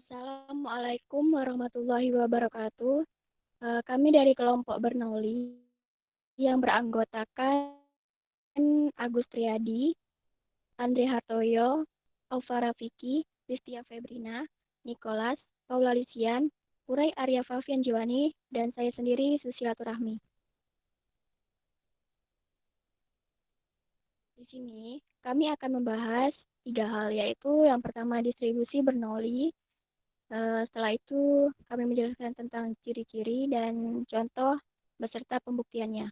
Assalamualaikum warahmatullahi wabarakatuh. Kami dari kelompok Bernoulli yang beranggotakan Agus Triadi, Andre Hartoyo, Aufa Rafiki, Listia Febrina, Nicholas, Paula Lisian, Uray Arya Fafian Jiwani, dan saya sendiri Susilaturahmi. Di sini kami akan membahas 3 hal, yaitu yang pertama distribusi Bernoulli. Setelah itu kami menjelaskan tentang ciri-ciri dan contoh beserta pembuktiannya.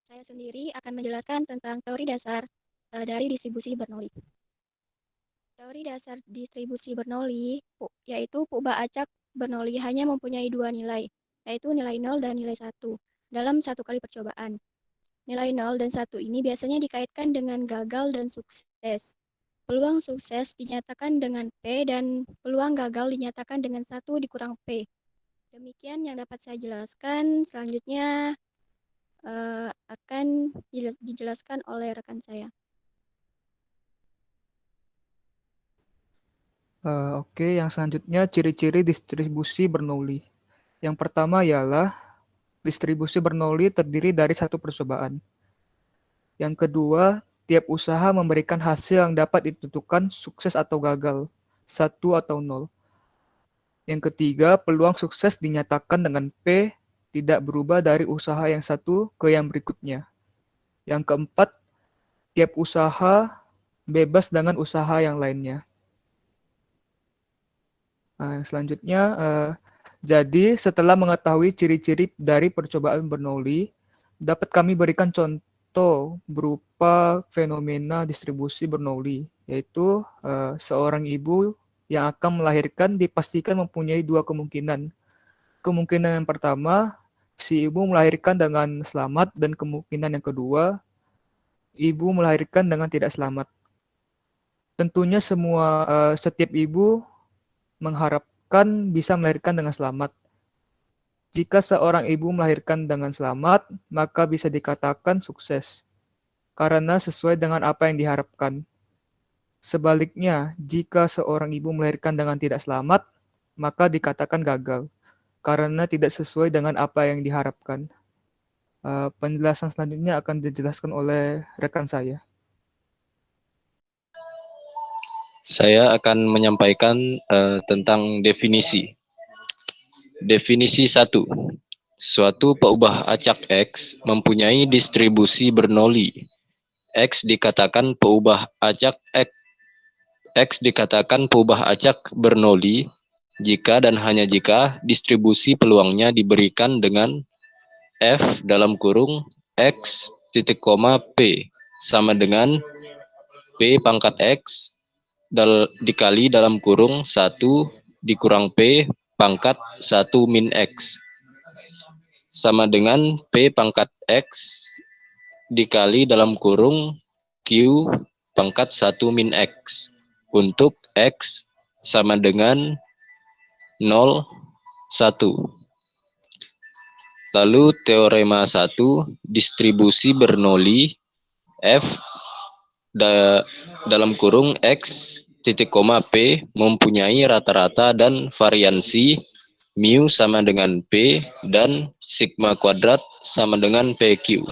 Saya sendiri akan menjelaskan tentang teori dasar dari distribusi Bernoulli. Teori dasar distribusi Bernoulli yaitu Puba acak Bernoulli hanya mempunyai 2 nilai, yaitu nilai 0 dan nilai 1 dalam 1 kali percobaan. Nilai 0 dan 1 ini biasanya dikaitkan dengan gagal dan sukses. Peluang sukses dinyatakan dengan P dan peluang gagal dinyatakan dengan 1 dikurang P. Demikian yang dapat saya jelaskan. Selanjutnya akan dijelaskan oleh rekan saya. Oke, yang selanjutnya ciri-ciri distribusi Bernoulli. Yang pertama ialah distribusi Bernoulli terdiri dari satu percobaan. Yang kedua, tiap usaha memberikan hasil yang dapat ditentukan sukses atau gagal, 1 atau 0. Yang ketiga, peluang sukses dinyatakan dengan P tidak berubah dari usaha yang satu ke yang berikutnya. Yang keempat, tiap usaha bebas dengan usaha yang lainnya. Nah, selanjutnya, jadi setelah mengetahui ciri-ciri dari percobaan Bernoulli, dapat kami berikan contoh berupa fenomena distribusi Bernoulli, yaitu seorang ibu yang akan melahirkan dipastikan mempunyai 2 kemungkinan. Kemungkinan yang pertama, si ibu melahirkan dengan selamat, dan kemungkinan yang kedua, ibu melahirkan dengan tidak selamat. Tentunya setiap ibu mengharapkan bisa melahirkan dengan selamat. Jika seorang ibu melahirkan dengan selamat, maka bisa dikatakan sukses, karena sesuai dengan apa yang diharapkan. Sebaliknya, jika seorang ibu melahirkan dengan tidak selamat, maka dikatakan gagal, karena tidak sesuai dengan apa yang diharapkan. Penjelasan selanjutnya akan dijelaskan oleh rekan saya. Saya akan menyampaikan tentang definisi. Definisi 1. Suatu peubah acak X mempunyai distribusi Bernoulli. X dikatakan peubah acak X. X dikatakan peubah acak Bernoulli jika dan hanya jika distribusi peluangnya diberikan dengan F dalam kurung X titik koma P sama dengan P pangkat X dikali dalam kurung 1 dikurang P pangkat 1 min X sama dengan P pangkat X dikali dalam kurung Q pangkat 1 min X untuk X sama dengan 0, 1. Lalu teorema 1, distribusi Bernoulli F dalam kurung X titik koma P mempunyai rata-rata dan variansi mu sama dengan P dan sigma kuadrat sama dengan PQ.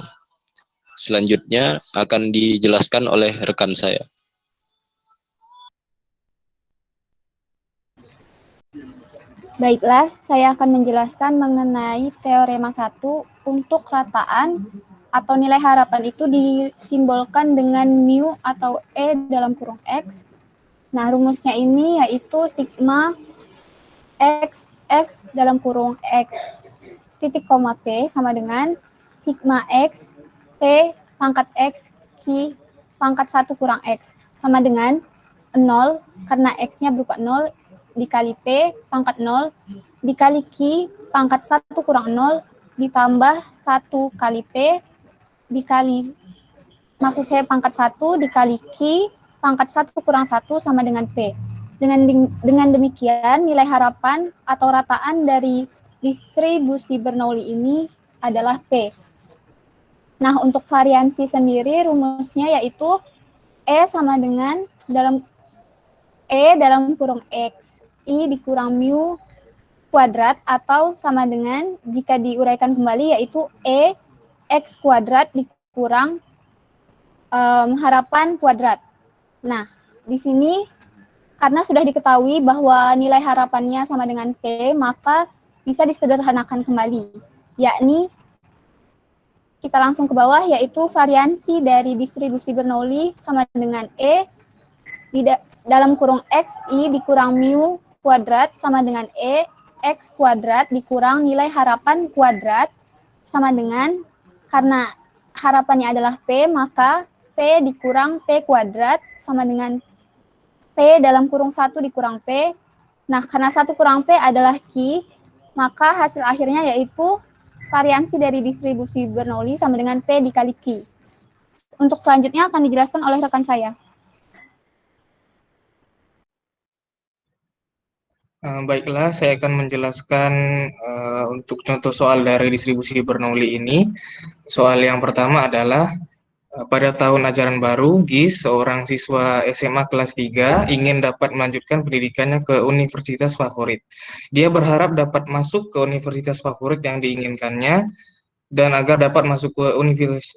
Selanjutnya akan dijelaskan oleh rekan saya. Baiklah, saya akan menjelaskan mengenai teorema 1 untuk rataan atau nilai harapan itu disimbolkan dengan mu atau E dalam kurung X. Nah, rumusnya ini yaitu sigma X F dalam kurung X titik koma P sama dengan sigma X P pangkat X Q pangkat 1 kurang X sama dengan 0 karena X-nya berupa 0 dikali P pangkat 0 dikali Q pangkat 1 kurang 0 ditambah 1 kali P dikali maksud saya pangkat 1 dikali Q pangkat 1 kurang 1 sama dengan P. Dengan demikian, nilai harapan atau rataan dari distribusi Bernoulli ini adalah P. Nah, untuk variansi sendiri rumusnya yaitu E sama dengan dalam kurung X, I dikurang mu kuadrat, atau sama dengan jika diuraikan kembali yaitu E X kuadrat dikurang harapan kuadrat. Nah, di sini karena sudah diketahui bahwa nilai harapannya sama dengan P, maka bisa disederhanakan kembali, yakni kita langsung ke bawah, yaitu variansi dari distribusi Bernoulli sama dengan E dalam kurung X, I dikurang mu kuadrat sama dengan E X kuadrat dikurang nilai harapan kuadrat sama dengan, karena harapannya adalah P, maka P dikurang P kuadrat sama dengan P dalam kurung 1 dikurang P. Nah, karena 1 kurang P adalah Q, maka hasil akhirnya yaitu variansi dari distribusi Bernoulli sama dengan P dikali Q. Untuk selanjutnya akan dijelaskan oleh rekan saya. Baiklah, saya akan menjelaskan untuk contoh soal dari distribusi Bernoulli ini. Soal yang pertama adalah pada tahun ajaran baru, GIS, seorang siswa SMA kelas 3 ingin dapat melanjutkan pendidikannya ke universitas favorit. Dia berharap dapat masuk ke universitas favorit yang diinginkannya, dan agar dapat masuk ke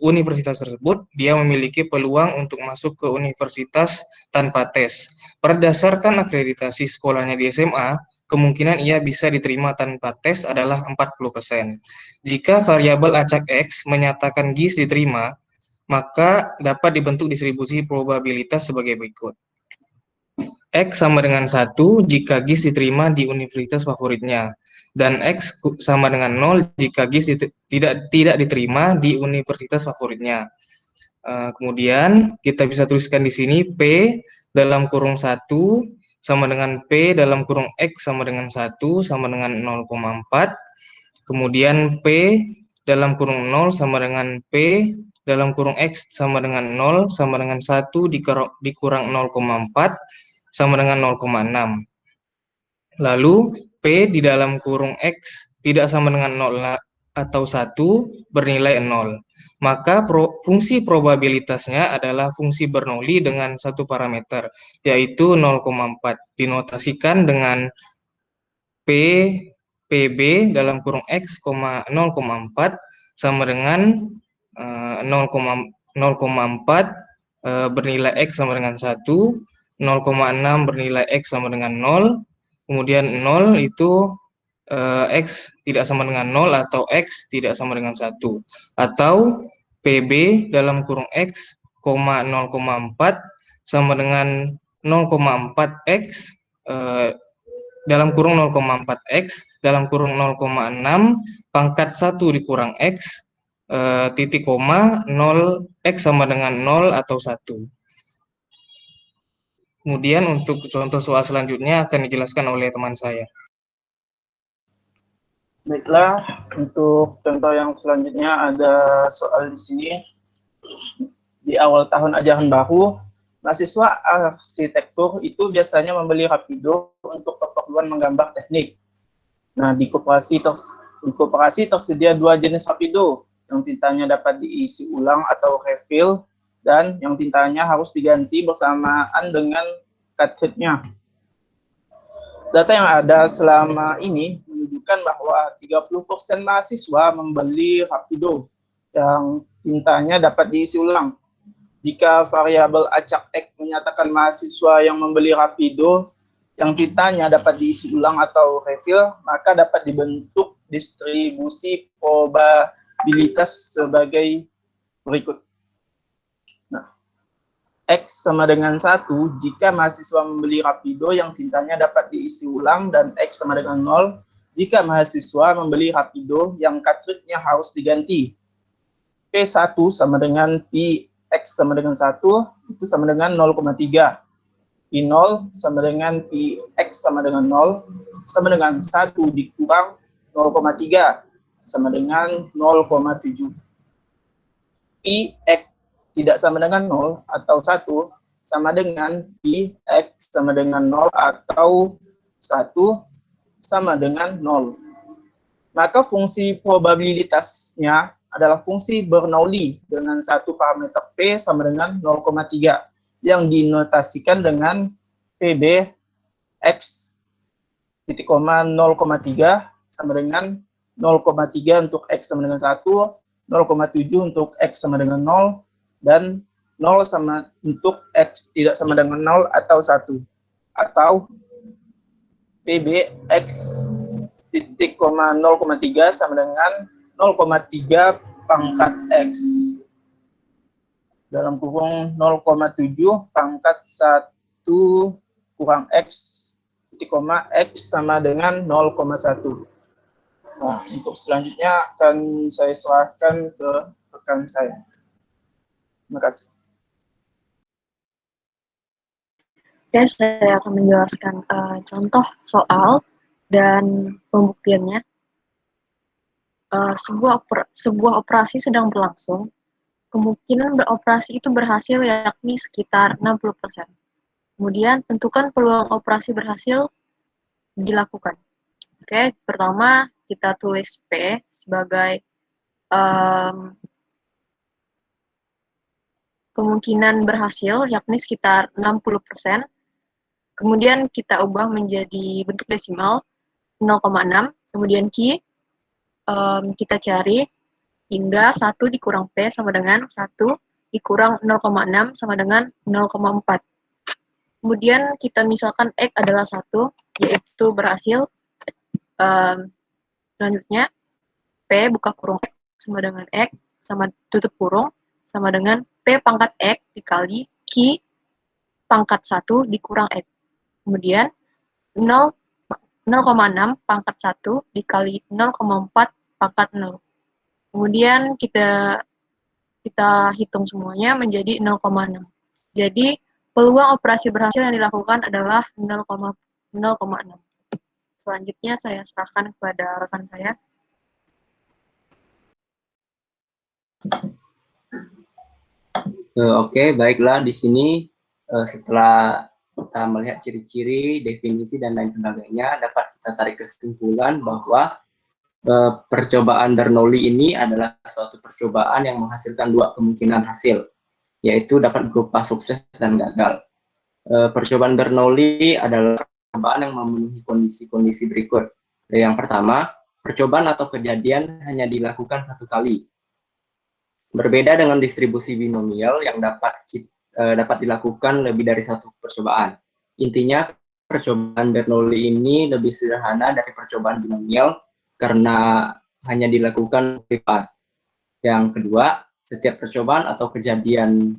universitas tersebut, dia memiliki peluang untuk masuk ke universitas tanpa tes. Berdasarkan akreditasi sekolahnya di SMA, kemungkinan ia bisa diterima tanpa tes adalah 40%. Jika variabel acak X menyatakan GIS diterima, maka dapat dibentuk distribusi probabilitas sebagai berikut. X sama dengan 1 jika GIS diterima di universitas favoritnya, dan X sama dengan 0 jika GIS tidak diterima di universitas favoritnya. Kemudian kita bisa tuliskan di sini P dalam kurung 1 sama dengan P dalam kurung X sama dengan 1 sama dengan 0,4. Kemudian P dalam kurung 0 sama dengan P dalam kurung X sama dengan 0 sama dengan 1 dikurang 0,4 sama dengan 0,6. Lalu P di dalam kurung X tidak sama dengan 0 atau 1 bernilai 0. Maka fungsi probabilitasnya adalah fungsi Bernoulli dengan satu parameter, yaitu 0,4. Dinotasikan dengan PB dalam kurung X, 0,4 sama dengan 0,4 bernilai X sama dengan 1, 0,6 bernilai X sama dengan 0, kemudian 0 itu X tidak sama dengan 0 atau X tidak sama dengan 1, atau PB dalam kurung X, 0,4 sama dengan 0,4X dalam kurung 0,4X dalam kurung 0,6 pangkat 1 dikurang X titik koma 0 X sama dengan 0 atau 1. Kemudian untuk contoh soal selanjutnya akan dijelaskan oleh teman saya. Baiklah, untuk contoh yang selanjutnya ada soal di sini. Di awal tahun ajaran baru, mahasiswa arsitektur itu biasanya membeli Rapido untuk keperluan menggambar teknik. Nah, di koperasi tersedia dua jenis Rapido, yang tintanya dapat diisi ulang atau refill, dan yang tintanya harus diganti bersamaan dengan cartridge-nya. Data yang ada selama ini menunjukkan bahwa 30% mahasiswa membeli Rapido yang tintanya dapat diisi ulang. Jika variabel acak X menyatakan mahasiswa yang membeli Rapido yang tintanya dapat diisi ulang atau refill, maka dapat dibentuk distribusi probabilitas sebagai berikut. Nah, X sama dengan 1 jika mahasiswa membeli Rapido yang tintanya dapat diisi ulang, dan X sama dengan 0 jika mahasiswa membeli Rapido yang cartridge-nya harus diganti. P1 sama dengan X sama dengan 1 itu sama dengan 0,3. P0 sama dengan Px sama dengan 0 sama dengan 1 dikurang 0,3 sama dengan 0,7. Px tidak sama dengan 0 atau 1 sama dengan Px sama dengan 0 atau 1 sama dengan 0. Maka fungsi probabilitasnya adalah fungsi Bernoulli dengan satu parameter P sama dengan 0,3 yang dinotasikan dengan PB X titik koma 0,3 sama dengan 0,3 untuk X sama dengan 1, 0,7 untuk X sama dengan 0, dan 0 sama untuk X tidak sama dengan 0 atau 1. Atau PB X titik koma 0,3 sama dengan 0,3 pangkat X dalam kurung 0,7 pangkat 1 kurang X titik koma X sama dengan 0,1. Nah, untuk selanjutnya akan saya serahkan ke rekan saya. Terima kasih. Oke, saya akan menjelaskan contoh soal dan pembuktiannya. Sebuah operasi sedang berlangsung. Kemungkinan beroperasi itu berhasil yakni sekitar 60%. Kemudian tentukan peluang operasi berhasil dilakukan. Oke, pertama kita tulis P sebagai kemungkinan berhasil yakni sekitar 60%. Kemudian kita ubah menjadi bentuk desimal 0,6. Kemudian Q kita cari hingga 1 dikurang P sama dengan 1 dikurang 0,6 sama dengan 0,4. Kemudian kita misalkan X adalah 1, yaitu berhasil. Selanjutnya, P buka kurung X sama dengan X, sama tutup kurung, sama dengan P pangkat X dikali Q pangkat 1 dikurang X. Kemudian, 0,6 pangkat 1 dikali 0,4 pangkat 0. Kemudian kita hitung semuanya menjadi 0,6. Jadi, peluang operasi berhasil yang dilakukan adalah 0,6. Selanjutnya saya serahkan kepada rekan saya. Oke, baiklah. Di sini setelah kita melihat ciri-ciri, definisi, dan lain sebagainya, dapat kita tarik kesimpulan bahwa percobaan Bernoulli ini adalah suatu percobaan yang menghasilkan dua kemungkinan hasil, yaitu dapat berupa sukses dan gagal. Percobaan Bernoulli adalah percobaan yang memenuhi kondisi-kondisi berikut. Yang pertama, percobaan atau kejadian hanya dilakukan satu kali. Berbeda dengan distribusi binomial yang dapat dilakukan lebih dari satu percobaan. Intinya, percobaan Bernoulli ini lebih sederhana dari percobaan binomial karena hanya dilakukan sekali. Yang kedua, setiap percobaan atau kejadian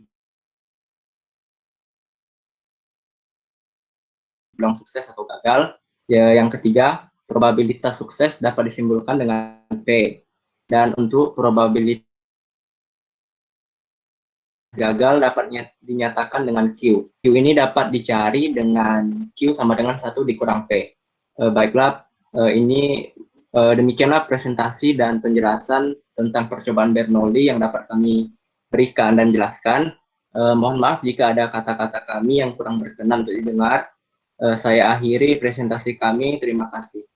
bilang sukses atau gagal. Yang ketiga, probabilitas sukses dapat disimbolkan dengan P. Dan untuk probabilitas gagal dapat dinyatakan dengan Q. Q ini dapat dicari dengan Q sama dengan 1 dikurang P. Baiklah, demikianlah presentasi dan penjelasan tentang percobaan Bernoulli yang dapat kami berikan dan jelaskan. Mohon maaf jika ada kata-kata kami yang kurang berkenan untuk didengar. Saya akhiri presentasi kami. Terima kasih.